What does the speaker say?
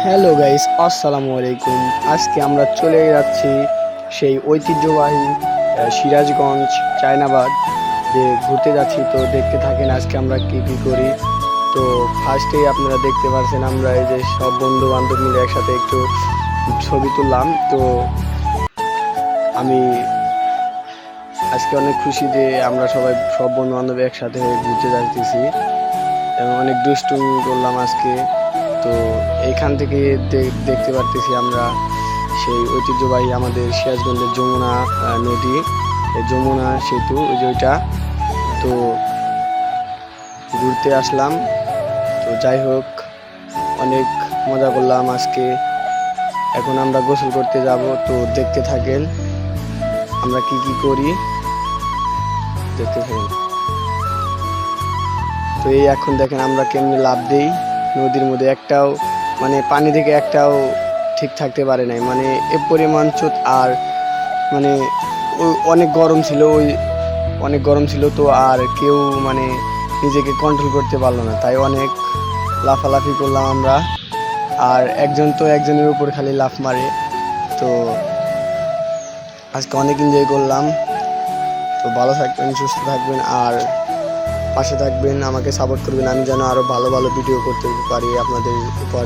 Hello guys, আসসালামু আলাইকুম। আজকে আমরা চলে যাচ্ছি সেই ঐতিহ্যবাহী সিরাজগঞ্জ চায়নাবাদ যে ঘুরতে যাচ্ছি। তো দেখতে থাকেন আজকে আমরা কি কি করি। তো ফার্স্টেই আপনারা দেখতে পাচ্ছেন আমরা এই যে সব বন্ধু বান্ধব মিলে একসাথে একটু ছবি তুললাম। তো আমি আজকে অনেক খুশি যে আমরা সব বন্ধু বান্ধব একসাথে হয়ে ঘুরতে যাচ্ছি এবং অনেক দুষ্টুমি করলাম আজকে। তো এইখান থেকে দেখতে পারতেছি আমরা সেই ঐতিহ্যবাহী আমাদের সিরাজগঞ্জের যমুনা নদী, যমুনা সেতু, ওই যে ওইটা। তো ঘুরতে আসলাম। তো যাই হোক, অনেক মজা করলাম আজকে। এখন আমরা গোসল করতে যাব। তো দেখতে থাকেন আমরা কি কি করি, দেখতে থাকেন। তো এই এখন দেখেন আমরা কেমনি লাফ দেই নদীর মধ্যে। একটাও মানে পানি থেকে একটাও ঠিক থাকতে পারে নাই, মানে এ পরিমাণ চোট। আর মানে অনেক গরম ছিল, অনেক গরম ছিল। তো আর কেউ মানে নিজেকে কন্ট্রোল করতে পারলো না, তাই অনেক লাফালাফি করলাম আমরা। আর একজন তো একজনের উপর খালি লাফ মারে। তো আজকে অনেক এনজয় করলাম। তো ভালো থাকবেন, সুস্থ থাকবেন, আর পাশে থাকবেন, আমাকে সাপোর্ট করবেন, আমি যেন আরও ভালো ভালো ভিডিও করতে পারি আপনাদের উপর।